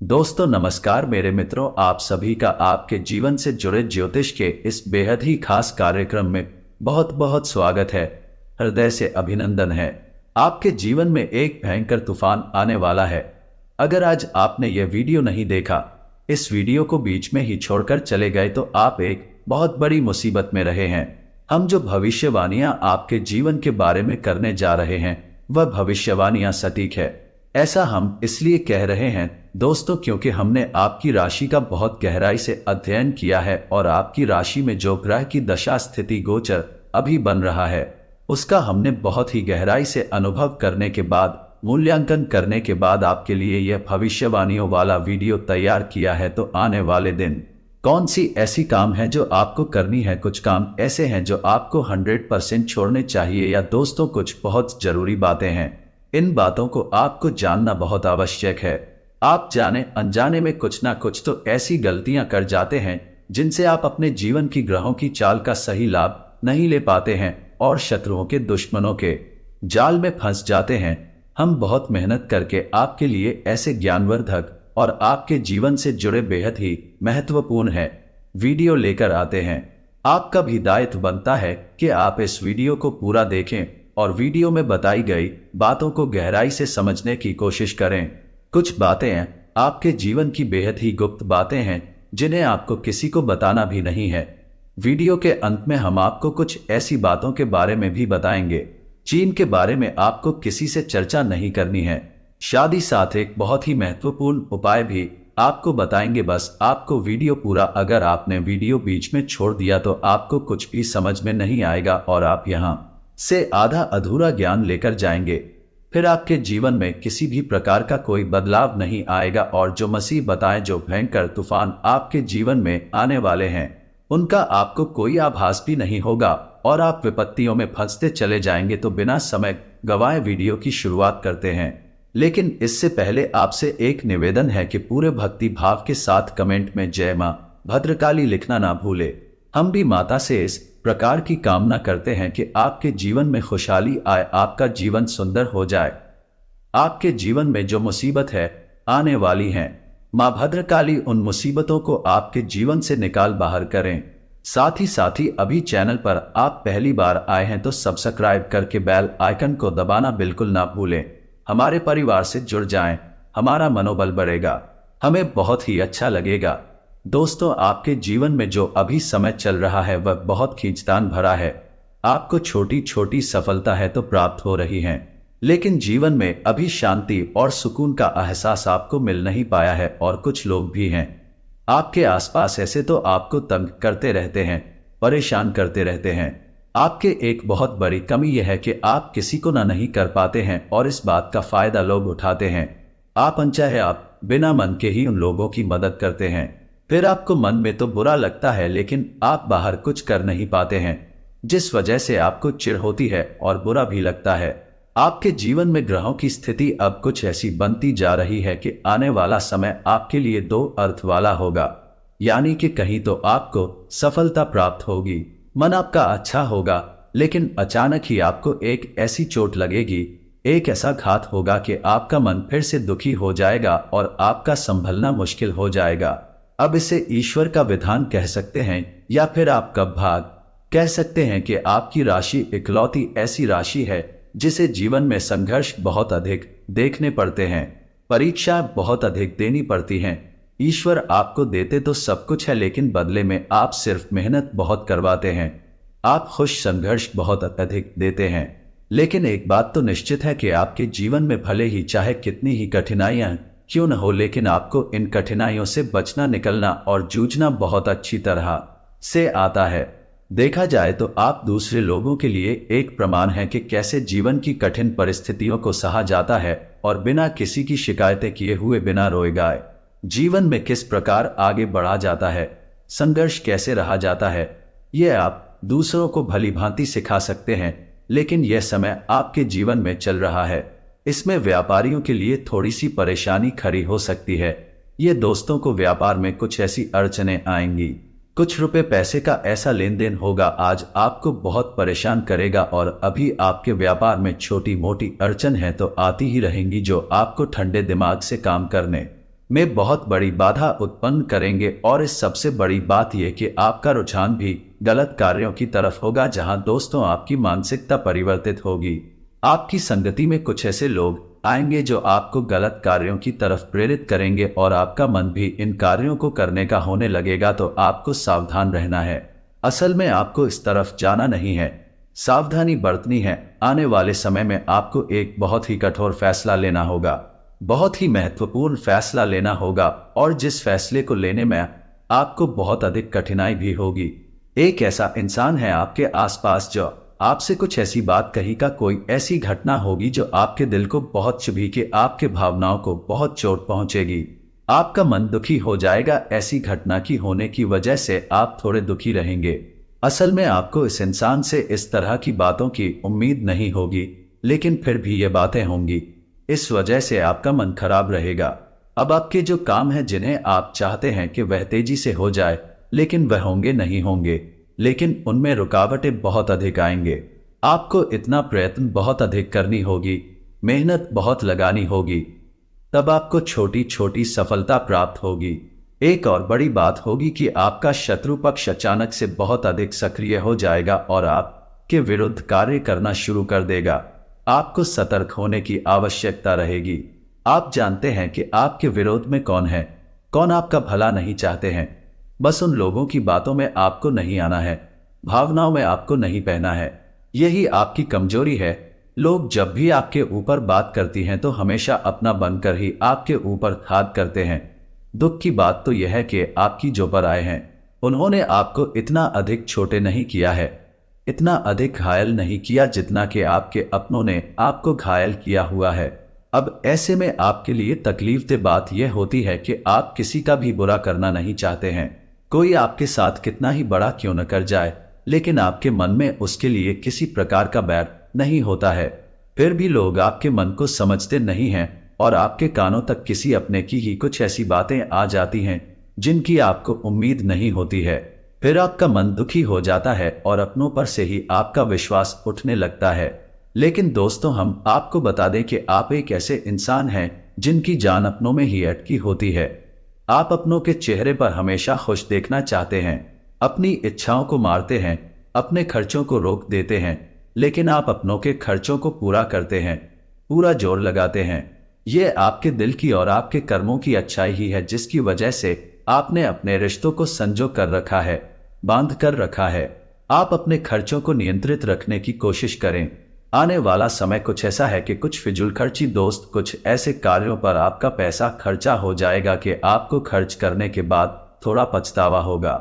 दोस्तों नमस्कार मेरे मित्रों, आप सभी का आपके जीवन से जुड़े ज्योतिष के इस बेहद ही खास कार्यक्रम में बहुत बहुत स्वागत है। हृदय से अभिनंदन है। आपके जीवन में एक भयंकर तूफान आने वाला है। अगर आज आपने यह वीडियो नहीं देखा, इस वीडियो को बीच में ही छोड़कर चले गए तो आप एक बहुत बड़ी मुसीबत में रहे हैं। हम जो भविष्यवाणियां आपके जीवन के बारे में करने जा रहे हैं वह भविष्यवाणियां सटीक है। ऐसा हम इसलिए कह रहे हैं दोस्तों क्योंकि हमने आपकी राशि का बहुत गहराई से अध्ययन किया है और आपकी राशि में जो ग्रह की दशा स्थिति गोचर अभी बन रहा है उसका हमने बहुत ही गहराई से अनुभव करने के बाद, मूल्यांकन करने के बाद आपके लिए यह भविष्यवाणियों वाला वीडियो तैयार किया है। तो आने वाले दिन कौन सी ऐसी काम है जो आपको करनी है, कुछ काम ऐसे हैं जो आपको 100% छोड़ने चाहिए, या दोस्तों कुछ बहुत जरूरी बातें हैं। इन बातों को आपको जानना बहुत आवश्यक है। आप जाने अनजाने में कुछ ना कुछ तो ऐसी गलतियां कर जाते हैं जिनसे आप अपने जीवन की ग्रहों की चाल का सही लाभ नहीं ले पाते हैं और शत्रुओं के, दुश्मनों के जाल में फंस जाते हैं। हम बहुत मेहनत करके आपके लिए ऐसे ज्ञानवर्धक और आपके जीवन से जुड़े बेहद ही महत्वपूर्ण है वीडियो लेकर आते हैं। आपका भी दायित्व बनता है कि आप इस वीडियो को पूरा देखें और वीडियो में बताई गई बातों को गहराई से समझने की कोशिश करें। कुछ बातें आपके जीवन की बेहद ही गुप्त बातें हैं जिन्हें आपको किसी को बताना भी नहीं है। वीडियो के अंत में हम आपको कुछ ऐसी बातों के बारे में भी बताएंगे जिनके बारे में आपको किसी से चर्चा नहीं करनी है। शादी साथ एक बहुत ही महत्वपूर्ण उपाय भी आपको बताएंगे। बस आपको वीडियो पूरा, अगर आपने वीडियो बीच में छोड़ दिया तो आपको कुछ भी समझ में नहीं आएगा और आप यहाँ से आधा अधूरा ज्ञान लेकर जाएंगे। फिर आपके जीवन में किसी भी प्रकार का कोई बदलाव नहीं आएगा और जो मुसीबतें, जो भयंकर तूफान आपके जीवन में आने वाले हैं उनका आपको कोई आभास भी नहीं होगा और आप विपत्तियों में फंसते चले जाएंगे। तो बिना समय गवाए वीडियो की शुरुआत करते हैं। लेकिन इससे पहले आपसे एक निवेदन है कि पूरे भक्ति भाव के साथ कमेंट में जय मां भद्रकाली लिखना ना भूले। हम भी माता से इस प्रकार की कामना करते हैं कि आपके जीवन में खुशहाली आए, आपका जीवन सुंदर हो जाए। आपके जीवन में जो मुसीबत है आने वाली हैं, मां भद्रकाली उन मुसीबतों को आपके जीवन से निकाल बाहर करें। साथ ही अभी चैनल पर आप पहली बार आए हैं तो सब्सक्राइब करके बेल आइकन को दबाना बिल्कुल ना भूलें। हमारे परिवार से जुड़ जाएं, हमारा मनोबल बढ़ेगा, हमें बहुत ही अच्छा लगेगा। दोस्तों आपके जीवन में जो अभी समय चल रहा है वह बहुत खींचतान भरा है। आपको छोटी छोटी सफलता है तो प्राप्त हो रही हैं, लेकिन जीवन में अभी शांति और सुकून का एहसास आपको मिल नहीं पाया है। और कुछ लोग भी हैं आपके आसपास ऐसे तो आपको तंग करते रहते हैं, परेशान करते रहते हैं। आपके एक बहुत बड़ी कमी यह है कि आप किसी को ना नहीं कर पाते हैं और इस बात का फायदा लोग उठाते हैं। आप अनचाहे आप बिना मन के ही उन लोगों की मदद करते हैं। फिर आपको मन में तो बुरा लगता है लेकिन आप बाहर कुछ कर नहीं पाते हैं, जिस वजह से आपको चिढ़ होती है और बुरा भी लगता है। आपके जीवन में ग्रहों की स्थिति अब कुछ ऐसी बनती जा रही है कि आने वाला समय आपके लिए दो अर्थ वाला होगा। यानी कि कहीं तो आपको सफलता प्राप्त होगी, मन आपका अच्छा होगा, लेकिन अचानक ही आपको एक ऐसी चोट लगेगी, एक ऐसा घात होगा कि आपका मन फिर से दुखी हो जाएगा और आपका संभलना मुश्किल हो जाएगा। अब इसे ईश्वर का विधान कह सकते हैं या फिर आपका भाग कह सकते हैं कि आपकी राशि इकलौती ऐसी राशि है जिसे जीवन में संघर्ष बहुत अधिक देखने पड़ते हैं, परीक्षा बहुत अधिक देनी पड़ती हैं। ईश्वर आपको देते तो सब कुछ है लेकिन बदले में आप सिर्फ मेहनत बहुत करवाते हैं। आप खुश संघर्ष बहुत अधिक देते हैं। लेकिन एक बात तो निश्चित है कि आपके जीवन में भले ही चाहे कितनी ही कठिनाइयां क्यों न हो, लेकिन आपको इन कठिनाइयों से बचना, निकलना और जूझना बहुत अच्छी तरह से आता है। देखा जाए तो आप दूसरे लोगों के लिए एक प्रमाण है कि कैसे जीवन की कठिन परिस्थितियों को सहा जाता है और बिना किसी की शिकायतें किए हुए, बिना रोए गाए जीवन में किस प्रकार आगे बढ़ा जाता है, संघर्ष कैसे रहा जाता है, ये आप दूसरों को भली भांति सिखा सकते हैं। लेकिन यह समय आपके जीवन में चल रहा है, इसमें व्यापारियों के लिए थोड़ी सी परेशानी खड़ी हो सकती है। ये दोस्तों को व्यापार में कुछ ऐसी अड़चनें आएंगी, कुछ रुपए पैसे का ऐसा लेन देन होगा आज आपको बहुत परेशान करेगा। और अभी आपके व्यापार में छोटी मोटी अड़चन है तो आती ही रहेंगी, जो आपको ठंडे दिमाग से काम करने में बहुत बड़ी बाधा उत्पन्न करेंगे। और इस सबसे बड़ी बात यह कि आपका रुझान भी गलत कार्यों की तरफ होगा, जहां दोस्तों आपकी मानसिकता परिवर्तित होगी। आपकी संगति में कुछ ऐसे लोग आएंगे जो आपको गलत कार्यों की तरफ प्रेरित करेंगे और आपका मन भी इन कार्यों को करने का होने लगेगा। तो आपको सावधान रहना है। असल में आपको इस तरफ जाना नहीं है, सावधानी बरतनी है। आने वाले समय में आपको एक बहुत ही कठोर फैसला लेना होगा, बहुत ही महत्वपूर्ण फैसला लेना होगा, और जिस फैसले को लेने में आपको बहुत अधिक कठिनाई भी होगी। एक ऐसा इंसान है आपके आसपास जो आपसे कुछ ऐसी बात कही का, कोई ऐसी घटना होगी जो आपके दिल को बहुत चुभी के आपके भावनाओं को बहुत चोट पहुंचेगी। आपका मन दुखी हो जाएगा। ऐसी घटना की होने की वजह से आप थोड़े दुखी रहेंगे। असल में आपको इस इंसान से इस तरह की बातों की उम्मीद नहीं होगी, लेकिन फिर भी ये बातें होंगी। इस वजह से आपका मन खराब रहेगा। अब आपके जो काम है जिन्हें आप चाहते हैं कि वह तेजी से हो जाए, लेकिन वह होंगे नहीं होंगे, लेकिन उनमें रुकावटें बहुत अधिक आएंगे। आपको इतना प्रयत्न बहुत अधिक करनी होगी, मेहनत बहुत लगानी होगी, तब आपको छोटी छोटी सफलता प्राप्त होगी। एक और बड़ी बात होगी कि आपका शत्रु पक्ष अचानक से बहुत अधिक सक्रिय हो जाएगा और आपके विरुद्ध कार्य करना शुरू कर देगा। आपको सतर्क होने की आवश्यकता रहेगी। आप जानते हैं कि आपके विरोध में कौन है, कौन आपका भला नहीं चाहते हैं। बस उन लोगों की बातों में आपको नहीं आना है, भावनाओं में आपको नहीं बहना है। यही आपकी कमजोरी है। लोग जब भी आपके ऊपर बात करती हैं तो हमेशा अपना बनकर ही आपके ऊपर खाद करते हैं। दुख की बात तो यह है कि आपकी जो पर आए हैं उन्होंने आपको इतना अधिक छोटे नहीं किया है, इतना अधिक घायल नहीं किया जितना कि आपके अपनों ने आपको घायल किया हुआ है। अब ऐसे में आपके लिए तकलीफदेह बात यह होती है कि आप किसी का भी बुरा करना नहीं चाहते हैं। कोई आपके साथ कितना ही बड़ा क्यों न कर जाए, लेकिन आपके मन में उसके लिए किसी प्रकार का बैर नहीं होता है। फिर भी लोग आपके मन को समझते नहीं हैं और आपके कानों तक किसी अपने की ही कुछ ऐसी बातें आ जाती हैं जिनकी आपको उम्मीद नहीं होती है। फिर आपका मन दुखी हो जाता है और अपनों पर से ही आपका विश्वास उठने लगता है। लेकिन दोस्तों, हम आपको बता दें कि आप एक ऐसे इंसान हैं जिनकी जान अपनों में ही अटकी होती है। आप अपनों के चेहरे पर हमेशा खुश देखना चाहते हैं, अपनी इच्छाओं को मारते हैं, अपने खर्चों को रोक देते हैं, लेकिन आप अपनों के खर्चों को पूरा करते हैं, पूरा जोर लगाते हैं। ये आपके दिल की और आपके कर्मों की अच्छाई ही है जिसकी वजह से आपने अपने रिश्तों को संजो कर रखा है, बांध कर रखा है। आप अपने खर्चों को नियंत्रित रखने की कोशिश करें। आने वाला समय कुछ ऐसा है कि कुछ फिजूल खर्ची दोस्त, कुछ ऐसे कार्यों पर आपका पैसा खर्चा हो जाएगा कि आपको खर्च करने के बाद थोड़ा पछतावा होगा।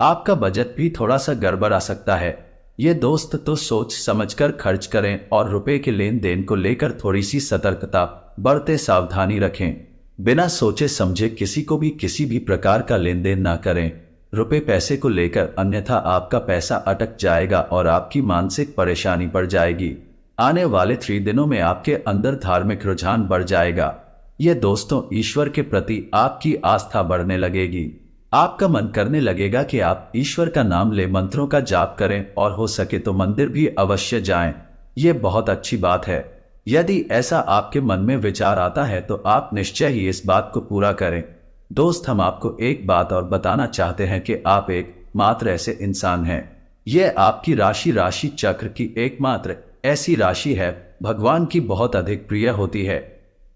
आपका बजट भी थोड़ा सा गड़बड़ आ सकता है। ये दोस्त तो सोच समझकर खर्च करें और रुपए के लेन देन को लेकर थोड़ी सी सतर्कता बरते, सावधानी रखें। बिना सोचे समझे किसी को भी किसी भी प्रकार का लेन देन ना करें रुपए पैसे को लेकर, अन्यथा आपका पैसा अटक जाएगा और आपकी मानसिक परेशानी बढ़ जाएगी। आने वाले 3 दिनों में आपके अंदर धार्मिक रुझान बढ़ जाएगा। ये दोस्तों, ईश्वर के प्रति आपकी आस्था बढ़ने लगेगी। आपका मन करने लगेगा कि आप ईश्वर का नाम ले, मंत्रों का जाप करें और हो सके तो मंदिर भी अवश्य जाएं। ये बहुत अच्छी बात है। यदि ऐसा आपके मन में विचार आता है तो आप निश्चय ही इस बात को पूरा करें। दोस्त, हम आपको एक बात और बताना चाहते हैं कि आप एक मात्र ऐसे इंसान हैं। यह आपकी राशि चक्र की एकमात्र ऐसी राशि है भगवान की बहुत अधिक प्रिय होती है।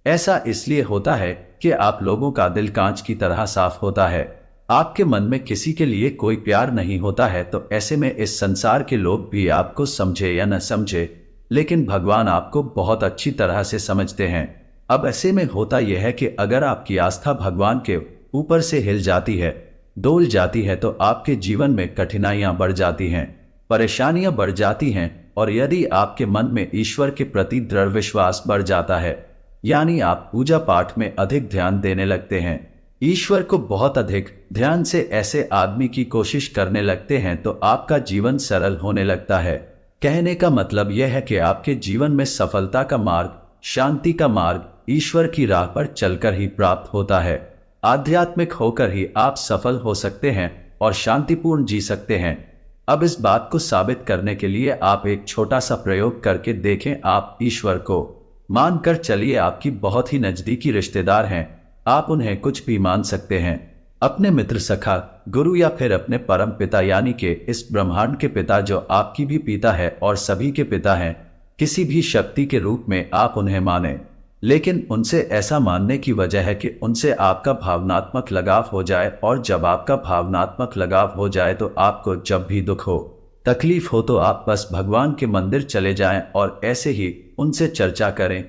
ऐसा इसलिए होता है कि आप लोगों का दिल कांच की तरह साफ होता है। आपके मन में किसी के लिए कोई प्यार नहीं होता है, तो ऐसे में इस संसार के लोग भी आपको समझे या न समझे, लेकिन भगवान आपको बहुत अच्छी तरह से समझते हैं। अब ऐसे में होता यह है कि अगर आपकी आस्था भगवान के ऊपर से हिल जाती है, डोल जाती है, तो आपके जीवन में कठिनाइयां बढ़ जाती हैं, परेशानियां बढ़ जाती हैं। और यदि आपके मन में ईश्वर के प्रति दृढ़ विश्वास बढ़ जाता है, यानी आप पूजा पाठ में अधिक ध्यान देने लगते हैं, ईश्वर को बहुत अधिक ध्यान से ऐसे आदमी की कोशिश करने लगते हैं, तो आपका जीवन सरल होने लगता है। कहने का मतलब यह है कि आपके जीवन में सफलता का मार्ग, शांति का मार्ग ईश्वर की राह पर चलकर ही प्राप्त होता है। आध्यात्मिक होकर ही आप सफल हो सकते हैं और शांतिपूर्ण जी सकते हैं। अब इस बात को साबित करने के लिए आप एक छोटा सा प्रयोग करके देखें। आप ईश्वर को मानकर चलिए आपकी बहुत ही नजदीकी रिश्तेदार हैं, आप उन्हें कुछ भी मान सकते हैं, अपने मित्र, सखा, गुरु या फिर अपने परम पिता यानी कि इस ब्रह्मांड के पिता जो आपकी भी पिता है और सभी के पिता हैं। किसी भी शक्ति के रूप में आप उन्हें माने, लेकिन उनसे ऐसा मानने की वजह है कि उनसे आपका भावनात्मक लगाव हो जाए, और जब आपका भावनात्मक लगाव हो जाए तो आपको जब भी दुख हो, तकलीफ हो तो आप बस भगवान के मंदिर चले जाएं और ऐसे ही उनसे चर्चा करें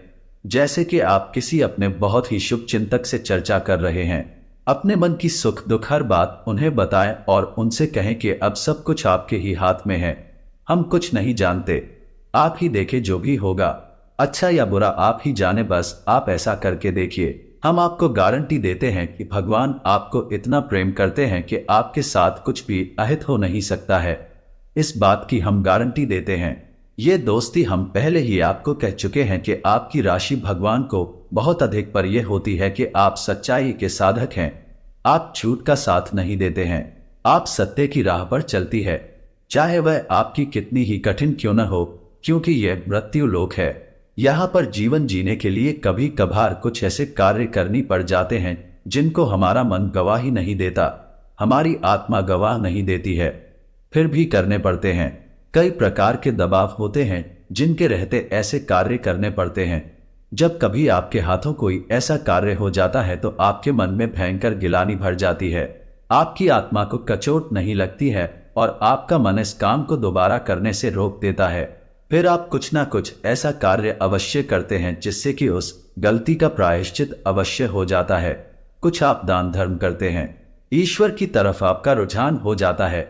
जैसे कि आप किसी अपने बहुत ही शुभ चिंतक से चर्चा कर रहे हैं। अपने मन की सुख दुख हर बात उन्हें बताएं और उनसे कहें कि अब सब कुछ आपके ही हाथ में है, हम कुछ नहीं जानते, आप ही देखें जो भी होगा, अच्छा या बुरा आप ही जाने, बस आप ऐसा करके देखिए। हम आपको गारंटी देते हैं कि भगवान आपको इतना प्रेम करते हैं कि आपके साथ कुछ भी अहित हो नहीं सकता है, इस बात की हम गारंटी देते हैं। ये दोस्ती हम पहले ही आपको कह चुके हैं कि आपकी राशि भगवान को बहुत अधिक प्रिय होती है कि आप सच्चाई के साधक हैं, आप झूठ का साथ नहीं देते हैं, आप सत्य की राह पर चलती है, चाहे वह आपकी कितनी ही कठिन क्यों न हो, क्योंकि यह मृत्यु लोक है। यहाँ पर जीवन जीने के लिए कभी कभार कुछ ऐसे कार्य करनी पड़ जाते हैं जिनको हमारा मन गवाही नहीं देता, हमारी आत्मा गवाह नहीं देती है, फिर भी करने पड़ते हैं। कई प्रकार के दबाव होते हैं जिनके रहते ऐसे कार्य करने पड़ते हैं। जब कभी आपके हाथों कोई ऐसा कार्य हो जाता है तो आपके मन में भयंकर गिलानी भर जाती है, आपकी आत्मा को कचोट नहीं लगती है और आपका मन इस काम को दोबारा करने से रोक देता है। फिर आप कुछ ना कुछ ऐसा कार्य अवश्य करते हैं जिससे कि उस गलती का प्रायश्चित अवश्य हो जाता है। कुछ आप दान धर्म करते हैं, ईश्वर की तरफ आपका रुझान हो जाता है,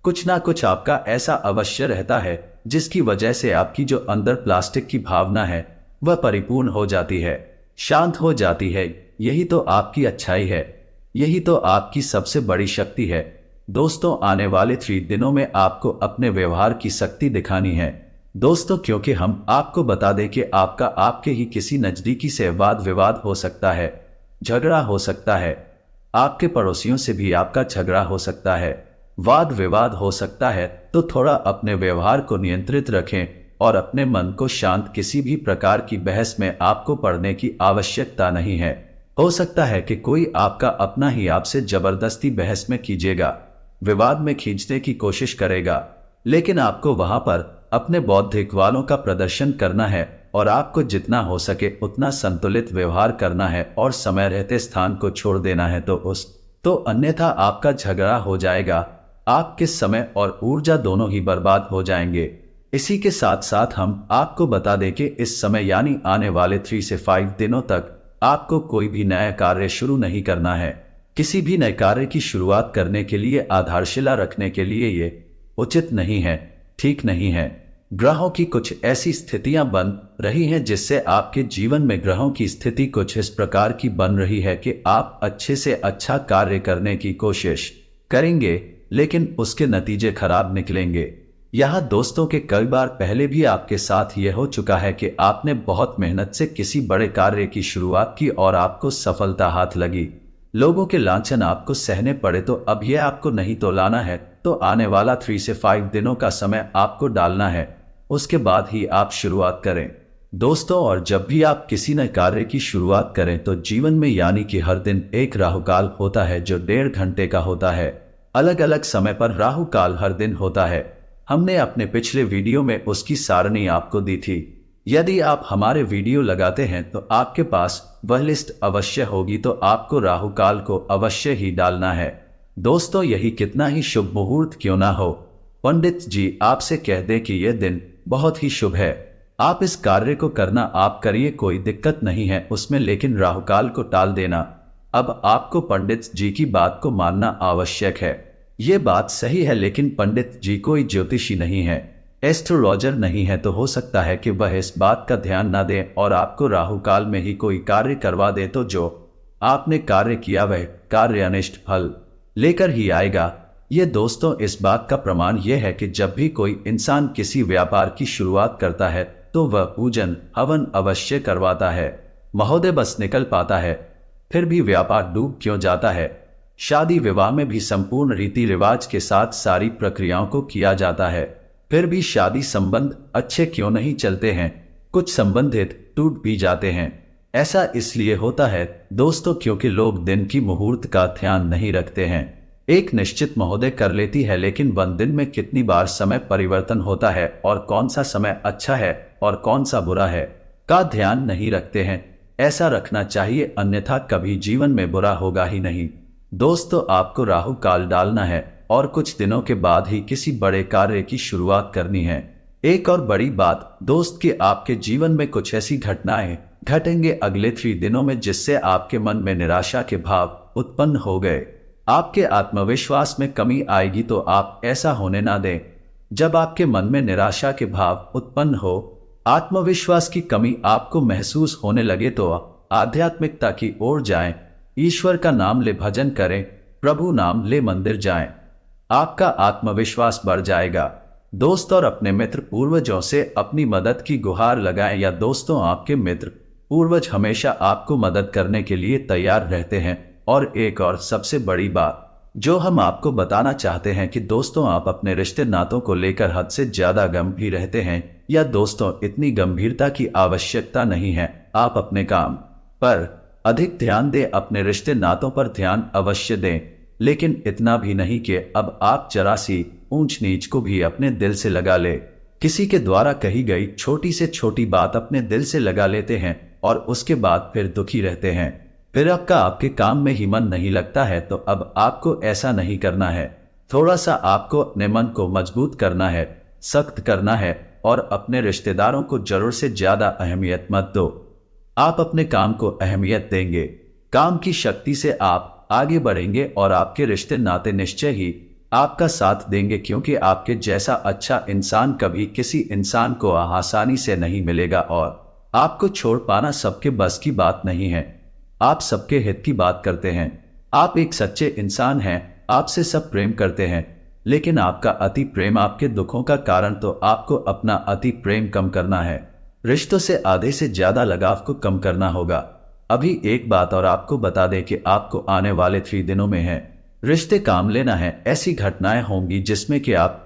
कुछ ना कुछ आपका ऐसा अवश्य रहता है जिसकी वजह से आपकी जो अंदर प्लास्टिक की भावना है वह परिपूर्ण हो जाती है, शांत हो जाती है। यही तो आपकी अच्छाई है, यही तो आपकी सबसे बड़ी शक्ति है। दोस्तों, आने वाले 3 दिनों में आपको अपने व्यवहार की शक्ति दिखानी है दोस्तों, क्योंकि हम आपको बता दें कि आपका आपके ही किसी नजदीकी से वाद विवाद हो सकता है, झगड़ा हो सकता है, आपके पड़ोसियों से भी आपका झगड़ा हो सकता है, वाद विवाद हो सकता है। तो थोड़ा अपने व्यवहार को नियंत्रित रखें और अपने मन को शांत, किसी भी प्रकार की बहस में आपको पड़ने की आवश्यकता नहीं है। हो सकता है कि कोई आपका अपना ही आपसे जबरदस्ती बहस में कीजिएगा, विवाद में खींचने की कोशिश करेगा, लेकिन आपको वहां पर अपने बौद्धिक वालों का प्रदर्शन करना है और आपको जितना हो सके उतना संतुलित व्यवहार करना है और समय रहते स्थान को छोड़ देना है तो अन्यथा आपका झगड़ा हो जाएगा, आपके समय और ऊर्जा दोनों ही बर्बाद हो जाएंगे। इसी के साथ साथ हम आपको बता दें कि इस समय यानी आने वाले 3 से 5 दिनों तक आपको कोई भी नया कार्य शुरू नहीं करना है। किसी भी नए कार्य की शुरुआत करने के लिए आधारशिला रखने के लिए ये उचित नहीं है, ठीक नहीं है। ग्रहों की कुछ ऐसी स्थितियां बन रही हैं जिससे आपके जीवन में ग्रहों की स्थिति कुछ इस प्रकार की बन रही है कि आप अच्छे से अच्छा कार्य करने की कोशिश करेंगे लेकिन उसके नतीजे खराब निकलेंगे। यहाँ दोस्तों के कई बार पहले भी आपके साथ यह हो चुका है कि आपने बहुत मेहनत से किसी बड़े कार्य की शुरुआत की और आपको सफलता हाथ लगी, लोगों के लांछन आपको सहने पड़े, तो अब यह आपको नहीं तोलाना है। तो आने वाला 3 से 5 दिनों का समय आपको डालना है, उसके बाद ही आप शुरुआत करें दोस्तों। और जब भी आप किसी नए कार्य की शुरुआत करें तो जीवन में यानी कि हर दिन एक राहुकाल होता है जो 1.5 घंटे का होता है। अलग अलग समय पर राहुकाल हर दिन होता है। हमने अपने पिछले वीडियो में उसकी सारणी आपको दी थी। यदि आप हमारे वीडियो लगाते हैं तो आपके पास वह लिस्ट अवश्य होगी, तो आपको राहुकाल को अवश्य ही डालना है दोस्तों। यही कितना ही शुभ मुहूर्त क्यों ना हो, पंडित जी आपसे कह दें कि यह दिन बहुत ही शुभ है, आप इस कार्य को करना आप करिए, कोई दिक्कत नहीं है उसमें, लेकिन राहुकाल को टाल देना। अब आपको पंडित जी की बात को मानना आवश्यक है। ये बात सही है, लेकिन पंडित जी कोई ज्योतिषी नहीं है, एस्ट्रोलॉजर नहीं है, तो हो सकता है कि वह इस बात का ध्यान ना दें और आपको राहुकाल में ही कोई कार्य करवा दे, तो जो आपने कार्य किया वह कार्य अनिष्ट फल लेकर ही आएगा। ये दोस्तों इस बात का प्रमाण यह है कि जब भी कोई इंसान किसी व्यापार की शुरुआत करता है तो वह पूजन हवन अवश्य करवाता है, महोदय बस निकल पाता है, फिर भी व्यापार डूब क्यों जाता है। शादी विवाह में भी संपूर्ण रीति रिवाज के साथ सारी प्रक्रियाओं को किया जाता है, फिर भी शादी संबंध अच्छे क्यों नहीं चलते हैं, कुछ संबंधित टूट भी जाते हैं। ऐसा इसलिए होता है दोस्तों क्योंकि लोग दिन की मुहूर्त का ध्यान नहीं रखते हैं। एक निश्चित महोदय कर लेती है, लेकिन वन दिन में कितनी बार समय परिवर्तन होता है और कौन सा समय अच्छा है और कौन सा बुरा है का ध्यान नहीं रखते हैं। ऐसा रखना चाहिए, अन्यथा कभी जीवन में बुरा होगा ही नहीं। दोस्तों, आपको राहु काल डालना है और कुछ दिनों के बाद ही किसी बड़े कार्य की शुरुआत करनी है। एक और बड़ी बात दोस्त कि आपके जीवन में कुछ ऐसी घटनाएं घटेंगे अगले 3 दिनों में जिससे आपके मन में निराशा के भाव उत्पन्न हो गए। आपके आत्मविश्वास में कमी आएगी, तो आप ऐसा होने ना दें। जब आपके मन में निराशा के भाव उत्पन्न हो, आत्मविश्वास की कमी आपको महसूस होने लगे, तो आध्यात्मिकता की ओर जाएं, ईश्वर का नाम ले भजन करें, प्रभु नाम ले मंदिर जाएं। आपका आत्मविश्वास बढ़ जाएगा। दोस्त और अपने मित्र पूर्वजों से अपनी मदद की गुहार लगाएं, या दोस्तों आपके मित्र पूर्वज हमेशा आपको मदद करने के लिए तैयार रहते हैं। और एक और सबसे बड़ी बात जो हम आपको बताना चाहते हैं कि दोस्तों, आप अपने रिश्ते नातों को लेकर हद से ज्यादा गंभीर रहते हैं। या दोस्तों, इतनी गंभीरता की आवश्यकता नहीं है। आप अपने काम पर अधिक ध्यान दें, अपने रिश्ते नातों पर ध्यान अवश्य दें, लेकिन इतना भी नहीं कि अब आप जरा सी ऊंच नीच को भी अपने दिल से लगा ले। किसी के द्वारा कही गई छोटी से छोटी बात अपने दिल से लगा लेते हैं और उसके बाद फिर दुखी रहते हैं। फिर आपके काम में ही मन नहीं लगता है। तो अब आपको ऐसा नहीं करना है। थोड़ा सा आपको अपने मन को मजबूत करना है, सख्त करना है, और अपने रिश्तेदारों को जरूर से ज्यादा अहमियत मत दो। आप अपने काम को अहमियत देंगे, काम की शक्ति से आप आगे बढ़ेंगे और आपके रिश्ते नाते निश्चय ही आपका साथ देंगे, क्योंकि आपके जैसा अच्छा इंसान कभी किसी इंसान को आसानी से नहीं मिलेगा। और आपको छोड़ पाना सबके बस की बात नहीं है। आप सबके हित की बात करते हैं। आप एक सच्चे इंसान हैं, आपसे सब प्रेम करते हैं, लेकिन आपका अति प्रेम आपके दुखों का कारण। तो आपको अपना अति प्रेम कम करना है। रिश्तों से आधे से ज्यादा लगाव को कम करना होगा। अभी एक बात और आपको बता दें कि आपको आने वाले 3 दिनों में है रिश्ते काम लेना है। ऐसी घटनाएं होंगी जिसमें कि आप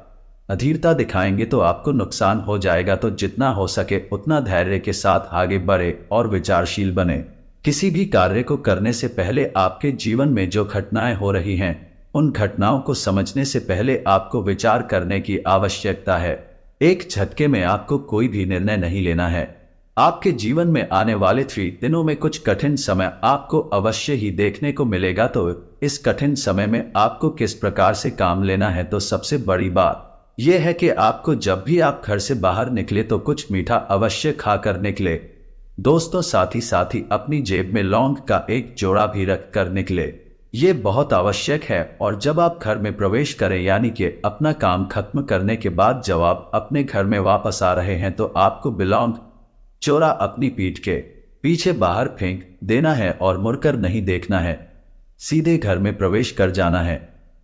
अधीरता दिखाएंगे तो आपको नुकसान हो जाएगा। तो जितना हो सके उतना धैर्य के साथ आगे बढ़े और विचारशील बने। किसी भी कार्य को करने से पहले आपके जीवन में जो घटनाएं हो रही हैं, उन घटनाओं को समझने से पहले आपको विचार करने की आवश्यकता है। एक झटके में आपको कोई भी निर्णय नहीं लेना है। आपके जीवन में आने वाले 3 दिनों में कुछ कठिन समय आपको अवश्य ही देखने को मिलेगा। तो इस कठिन समय में आपको किस प्रकार से काम लेना है, तो सबसे बड़ी बात यह है कि आपको जब भी आप घर से बाहर निकले तो कुछ मीठा अवश्य खाकर निकले। दोस्तों, साथ ही अपनी जेब में लौंग का एक जोड़ा भी रख कर निकले। ये बहुत आवश्यक है। और जब आप घर में प्रवेश करें, यानी कि अपना काम खत्म करने के बाद जब आप अपने घर में वापस आ रहे हैं, तो आपको लौंग चोरा अपनी पीठ के पीछे बाहर फेंक देना है और मुड़कर नहीं देखना है। सीधे घर में प्रवेश कर जाना है।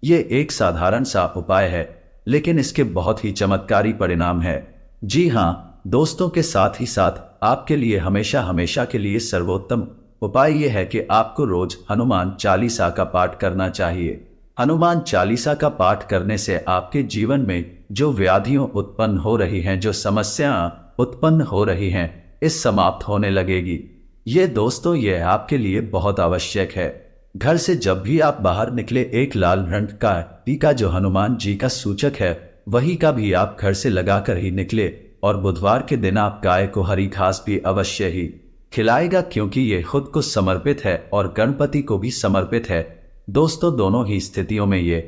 ये एक साधारण सा उपाय है, लेकिन इसके बहुत ही चमत्कारी परिणाम है। जी हाँ दोस्तों, के साथ ही साथ आपके लिए हमेशा के लिए सर्वोत्तम उपाय यह है कि आपको रोज हनुमान चालीसा का पाठ करना चाहिए। हनुमान चालीसा का पाठ करने से आपके जीवन में जो व्याधियां उत्पन्न हो रही हैं, जो समस्याएं उत्पन्न हो रही हैं, इस समाप्त होने लगेगी। ये दोस्तों, यह आपके लिए बहुत आवश्यक है। घर से जब भी आप बाहर निकले, एक लाल रंग का टीका जो हनुमान जी का सूचक है, वही का भी आप घर से लगाकर ही निकले। और बुधवार के दिन आप गाय को हरी घास भी अवश्य ही खिलाएगा, क्योंकि ये खुद को समर्पित है और गणपति को भी समर्पित है। दोस्तों, दोनों ही स्थितियों में ये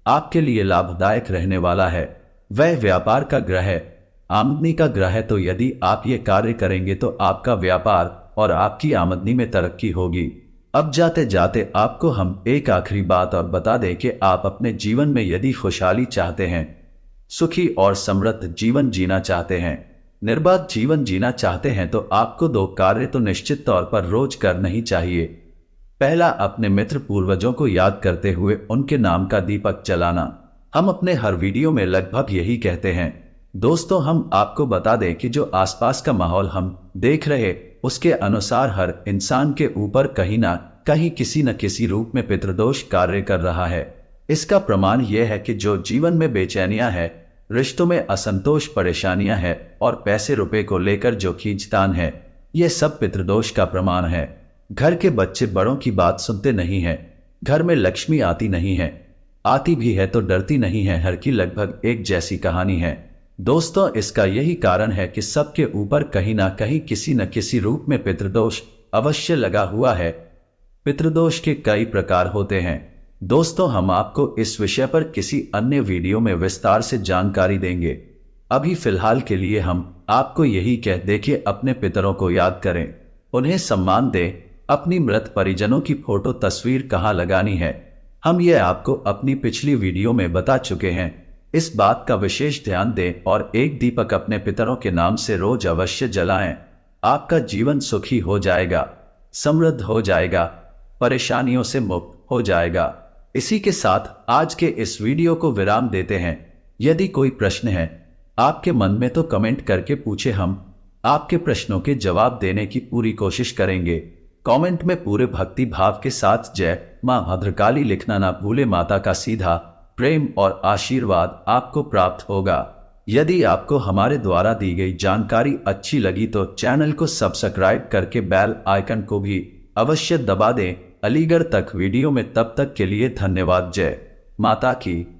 आपके लिए लाभदायक रहने वाला है। वह व्यापार का ग्रह है, आमदनी का ग्रह है। तो यदि आप ये कार्य करेंगे तो आपका व्यापार और आपकी आमदनी में तरक्की होगी। अब जाते जाते आपको हम एक आखिरी बात और बता दें कि आप अपने जीवन में यदि खुशहाली चाहते हैं, सुखी और समृद्ध जीवन जीना चाहते हैं, निर्बाध जीवन जीना चाहते हैं, तो आपको 2 कार्य तो निश्चित तौर पर रोज करना ही चाहिए। पहला, अपने मित्र पूर्वजों को याद करते हुए उनके नाम का दीपक जलाना। हम अपने हर वीडियो में लगभग यही कहते हैं। दोस्तों, हम आपको बता दें कि जो आसपास का माहौल हम देख रहे, उसके अनुसार हर इंसान के ऊपर कहीं ना कहीं किसी न किसी रूप में पितृदोष कार्य कर रहा है। इसका प्रमाण यह है कि जो जीवन में बेचैनियां है, रिश्तों में असंतोष, परेशानियां हैं और पैसे रुपए को लेकर जो खींचतान है, ये सब पितृदोष का प्रमाण है। घर के बच्चे बड़ों की बात सुनते नहीं हैं। घर में लक्ष्मी आती नहीं है, आती भी है तो डरती नहीं है। हर की लगभग एक जैसी कहानी है। दोस्तों, इसका यही कारण है कि सबके ऊपर कहीं ना कहीं किसी न किसी रूप में पितृदोष अवश्य लगा हुआ है। पितृदोष के कई प्रकार होते हैं। दोस्तों, हम आपको इस विषय पर किसी अन्य वीडियो में विस्तार से जानकारी देंगे। अभी फिलहाल के लिए हम आपको यही कह दें कि अपने पितरों को याद करें, उन्हें सम्मान दें। अपनी मृत परिजनों की फोटो तस्वीर कहाँ लगानी है, हम ये आपको अपनी पिछली वीडियो में बता चुके हैं। इस बात का विशेष ध्यान दें और एक दीपक अपने पितरों के नाम से रोज अवश्य जलाएं। आपका जीवन सुखी हो जाएगा, समृद्ध हो जाएगा, परेशानियों से मुक्त हो जाएगा। इसी के साथ आज के इस वीडियो को विराम देते हैं। यदि कोई प्रश्न है आपके मन में तो कमेंट करके पूछे, हम आपके प्रश्नों के जवाब देने की पूरी कोशिश करेंगे। कमेंट में पूरे भक्ति भाव के साथ जय मां भद्रकाली लिखना ना भूले। माता का सीधा प्रेम और आशीर्वाद आपको प्राप्त होगा। यदि आपको हमारे द्वारा दी गई जानकारी अच्छी लगी तो चैनल को सब्सक्राइब करके बेल आइकन को भी अवश्य दबा दें। अलीगढ़ तक वीडियो में तब तक के लिए धन्यवाद। जय माता की।